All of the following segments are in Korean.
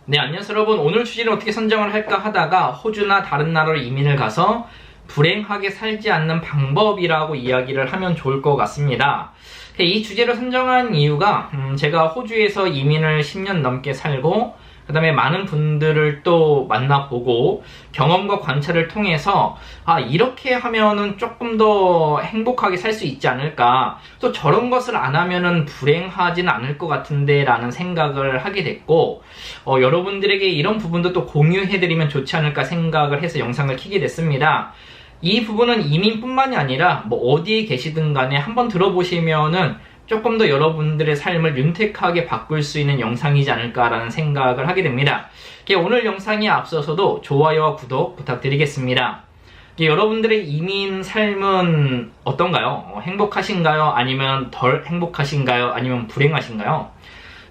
네, 안녕하세요 여러분. 오늘 주제를 어떻게 선정을 할까 하다가 호주나 다른 나라로 이민을 가서 불행하게 살지 않는 방법이라고 이야기를 하면 좋을 것 같습니다. 이 주제를 선정한 이유가 제가 호주에서 이민을 10년 넘게 살고 그 다음에 많은 분들을 또 만나보고 경험과 관찰을 통해서 이렇게 하면은 조금 더 행복하게 살 수 있지 않을까, 또 저런 것을 안 하면은 불행하지는 않을 것 같은데 라는 생각을 하게 됐고, 여러분들에게 이런 부분도 또 공유해드리면 좋지 않을까 생각을 해서 영상을 켜게 됐습니다. 이 부분은 이민뿐만이 아니라 뭐 어디에 계시든 간에 한번 들어보시면은 조금 더 여러분들의 삶을 윤택하게 바꿀 수 있는 영상이지 않을까라는 생각을 하게 됩니다. 오늘 영상에 앞서서도 좋아요와 구독 부탁드리겠습니다. 여러분들의 이민 삶은 어떤가요? 행복하신가요? 아니면 덜 행복하신가요? 아니면 불행하신가요?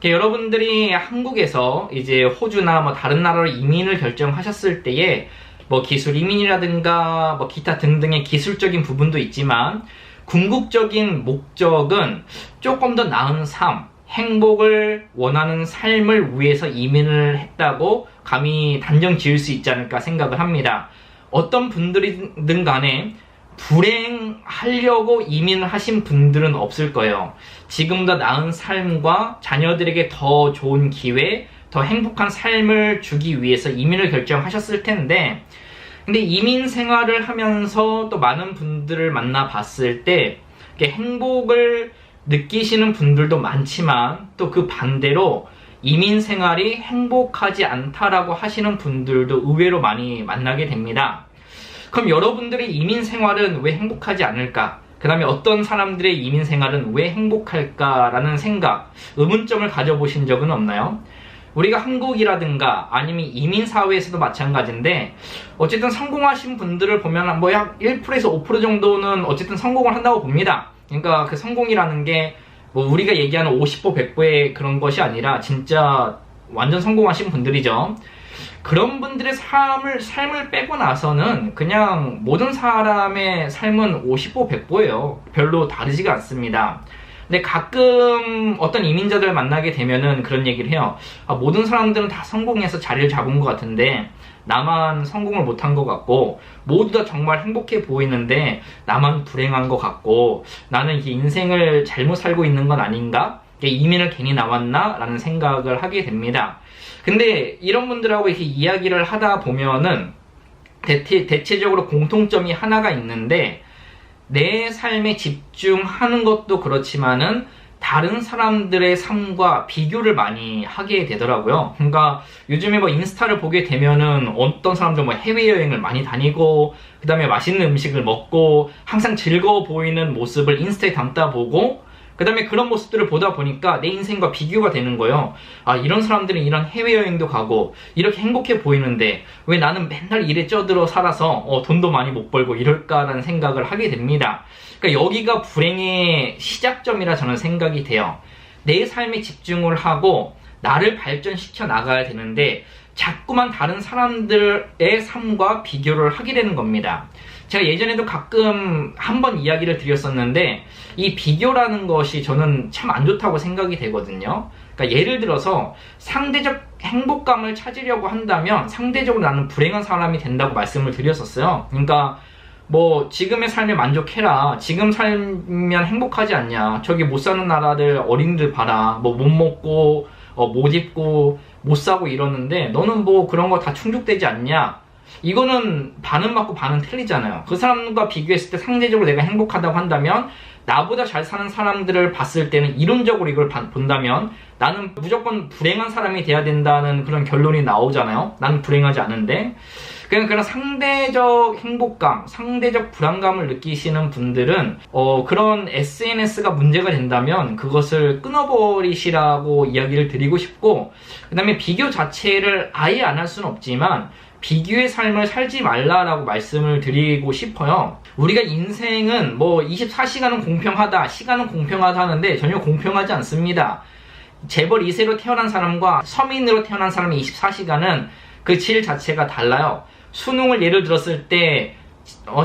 여러분들이 한국에서 이제 호주나 뭐 다른 나라로 이민을 결정하셨을 때에 뭐 기술 이민이라든가 뭐 기타 등등의 기술적인 부분도 있지만 궁극적인 목적은 조금 더 나은 삶, 행복을 원하는 삶을 위해서 이민을 했다고 감히 단정 지을 수 있지 않을까 생각을 합니다. 어떤 분들이든 간에 불행하려고 이민을 하신 분들은 없을 거예요. 지금 더 나은 삶과 자녀들에게 더 좋은 기회, 더 행복한 삶을 주기 위해서 이민을 결정하셨을 텐데, 근데 이민 생활을 하면서 또 많은 분들을 만나봤을 때 행복을 느끼시는 분들도 많지만 또 그 반대로 이민 생활이 행복하지 않다라고 하시는 분들도 의외로 많이 만나게 됩니다. 그럼 여러분들의 이민 생활은 왜 행복하지 않을까? 그 다음에 어떤 사람들의 이민 생활은 왜 행복할까라는 생각, 의문점을 가져보신 적은 없나요? 우리가 한국이라든가 아니면 이민사회에서도 마찬가지인데, 어쨌든 성공하신 분들을 보면 뭐 약 1%에서 5% 정도는 어쨌든 성공을 한다고 봅니다. 그러니까 그 성공이라는 게 뭐 우리가 얘기하는 50%, 100%의 그런 것이 아니라 진짜 완전 성공하신 분들이죠. 그런 분들의 삶을 빼고 나서는 그냥 모든 사람의 삶은 50%, 100%예요. 별로 다르지가 않습니다. 근데 가끔 어떤 이민자들 만나게 되면은 그런 얘기를 해요. 모든 사람들은 다 성공해서 자리를 잡은 것 같은데 나만 성공을 못한 것 같고, 모두 다 정말 행복해 보이는데 나만 불행한 것 같고, 나는 이 인생을 잘못 살고 있는 건 아닌가? 이민을 괜히 나왔나? 라는 생각을 하게 됩니다. 근데 이런 분들하고 이렇게 이야기를 하다 보면은 대체적으로 공통점이 하나가 있는데, 내 삶에 집중하는 것도 그렇지만은 다른 사람들의 삶과 비교를 많이 하게 되더라고요. 그러니까 요즘에 뭐 인스타를 보게 되면은 어떤 사람들 뭐 해외여행을 많이 다니고 그 다음에 맛있는 음식을 먹고 항상 즐거워 보이는 모습을 인스타에 담다 보고, 그 다음에 그런 모습들을 보다 보니까 내 인생과 비교가 되는 거예요. 이런 사람들은 이런 해외여행도 가고 이렇게 행복해 보이는데 왜 나는 맨날 일에 쪄들어 살아서 돈도 많이 못 벌고 이럴까라는 생각을 하게 됩니다. 그러니까 여기가 불행의 시작점이라 저는 생각이 돼요. 내 삶에 집중을 하고 나를 발전시켜 나가야 되는데 자꾸만 다른 사람들의 삶과 비교를 하게 되는 겁니다. 제가 예전에도 가끔 한번 이야기를 드렸었는데, 이 비교라는 것이 저는 참 안 좋다고 생각이 되거든요. 그러니까 예를 들어서 상대적 행복감을 찾으려고 한다면 상대적으로 나는 불행한 사람이 된다고 말씀을 드렸었어요. 그러니까 뭐 지금의 삶에 만족해라, 지금 살면 행복하지 않냐, 저기 못 사는 나라들 어린이들 봐라, 뭐 못 먹고 못 입고 못 사고 이러는데 너는 뭐 그런 거 다 충족되지 않냐, 이거는 반은 맞고 반은 틀리잖아요. 그 사람과 비교했을 때 상대적으로 내가 행복하다고 한다면, 나보다 잘 사는 사람들을 봤을 때는 이론적으로 이걸 본다면 나는 무조건 불행한 사람이 돼야 된다는 그런 결론이 나오잖아요. 나는 불행하지 않은데. 그런 상대적 행복감, 상대적 불안감을 느끼시는 분들은 그런 SNS가 문제가 된다면 그것을 끊어버리시라고 이야기를 드리고 싶고, 그 다음에 비교 자체를 아예 안 할 수는 없지만 비교의 삶을 살지 말라라고 말씀을 드리고 싶어요. 우리가 인생은 뭐 24시간은 공평하다, 시간은 공평하다 하는데 전혀 공평하지 않습니다. 재벌 2세로 태어난 사람과 서민으로 태어난 사람의 24시간은 그 질 자체가 달라요. 수능을 예를 들었을 때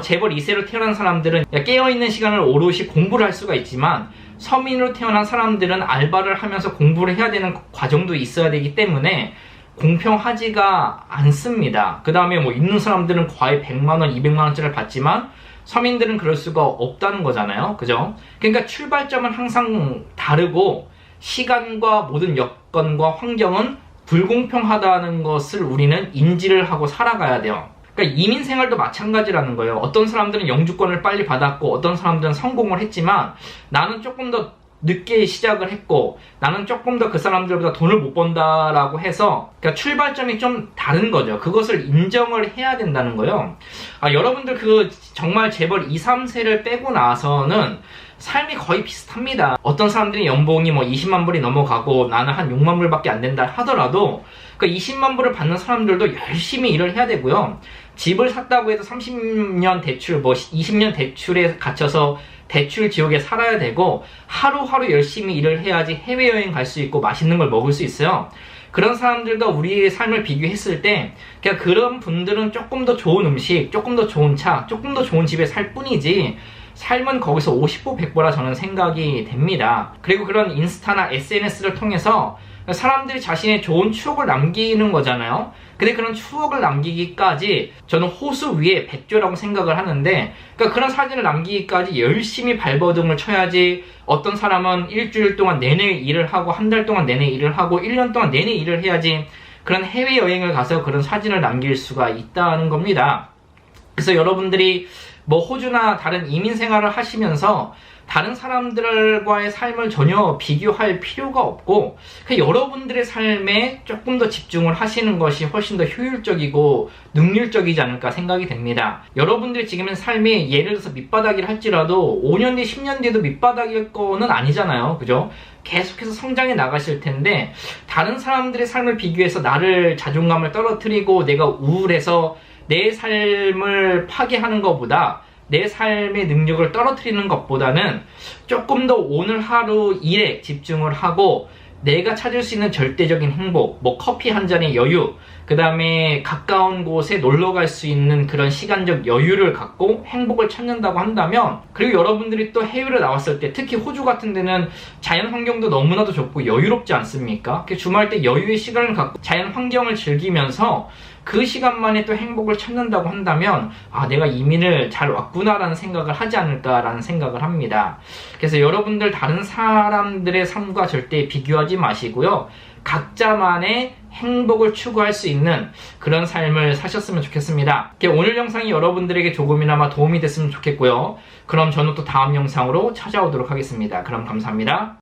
재벌 2세로 태어난 사람들은 깨어있는 시간을 오롯이 공부를 할 수가 있지만, 서민으로 태어난 사람들은 알바를 하면서 공부를 해야 되는 과정도 있어야 되기 때문에 공평하지가 않습니다. 그 다음에 뭐 있는 사람들은 과외 100만원, 200만원짜리를 받지만 서민들은 그럴 수가 없다는 거잖아요. 그죠? 그러니까 출발점은 항상 다르고 시간과 모든 여건과 환경은 불공평하다는 것을 우리는 인지를 하고 살아가야 돼요. 그러니까 이민 생활도 마찬가지라는 거예요. 어떤 사람들은 영주권을 빨리 받았고 어떤 사람들은 성공을 했지만 나는 조금 더 늦게 시작을 했고 나는 조금 더 그 사람들보다 돈을 못 번다라고 해서 그러니까 출발점이 좀 다른 거죠. 그것을 인정을 해야 된다는 거예요. 여러분들 정말 재벌 2, 3세를 빼고 나서는 삶이 거의 비슷합니다. 어떤 사람들이 연봉이 뭐 20만 불이 넘어가고 나는 한 6만 불밖에 안 된다 하더라도 그 20만 불을 받는 사람들도 열심히 일을 해야 되고요. 집을 샀다고 해서 30년 대출, 뭐 20년 대출에 갇혀서 대출 지옥에 살아야 되고 하루하루 열심히 일을 해야지 해외여행 갈 수 있고 맛있는 걸 먹을 수 있어요. 그런 사람들과 우리의 삶을 비교했을 때 그냥 그런 분들은 조금 더 좋은 음식, 조금 더 좋은 차, 조금 더 좋은 집에 살 뿐이지 삶은 거기서 50보 100보라 저는 생각이 됩니다. 그리고 그런 인스타나 SNS를 통해서 사람들이 자신의 좋은 추억을 남기는 거잖아요. 근데 그런 추억을 남기기까지 저는 호수 위에 백조라고 생각을 하는데 그러니까 그런 사진을 남기기까지 열심히 발버둥을 쳐야지 어떤 사람은 일주일 동안 내내 일을 하고 한 달 동안 내내 일을 하고 1년 동안 내내 일을 해야지 그런 해외여행을 가서 그런 사진을 남길 수가 있다는 겁니다. 그래서 여러분들이 뭐 호주나 다른 이민 생활을 하시면서 다른 사람들과의 삶을 전혀 비교할 필요가 없고 여러분들의 삶에 조금 더 집중을 하시는 것이 훨씬 더 효율적이고 능률적이지 않을까 생각이 됩니다. 여러분들이 지금의 삶이 예를 들어서 밑바닥이라 할지라도 5년 뒤, 10년 뒤에도 밑바닥일 거는 아니잖아요. 그죠? 계속해서 성장해 나가실 텐데 다른 사람들의 삶을 비교해서 나를 자존감을 떨어뜨리고 내가 우울해서 내 삶을 파괴하는 것보다 내 삶의 능력을 떨어뜨리는 것보다는 조금 더 오늘 하루 일에 집중을 하고 내가 찾을 수 있는 절대적인 행복, 뭐 커피 한 잔의 여유, 그 다음에 가까운 곳에 놀러 갈 수 있는 그런 시간적 여유를 갖고 행복을 찾는다고 한다면 그리고 여러분들이 또 해외로 나왔을 때 특히 호주 같은 데는 자연 환경도 너무나도 좋고 여유롭지 않습니까? 주말 때 여유의 시간을 갖고 자연 환경을 즐기면서 그 시간만에 또 행복을 찾는다고 한다면 내가 이민을 잘 왔구나라는 생각을 하지 않을까라는 생각을 합니다. 그래서 여러분들 다른 사람들의 삶과 절대 비교하지 마시고요. 각자만의 행복을 추구할 수 있는 그런 삶을 사셨으면 좋겠습니다. 오늘 영상이 여러분들에게 조금이나마 도움이 됐으면 좋겠고요. 그럼 저는 또 다음 영상으로 찾아오도록 하겠습니다. 그럼 감사합니다.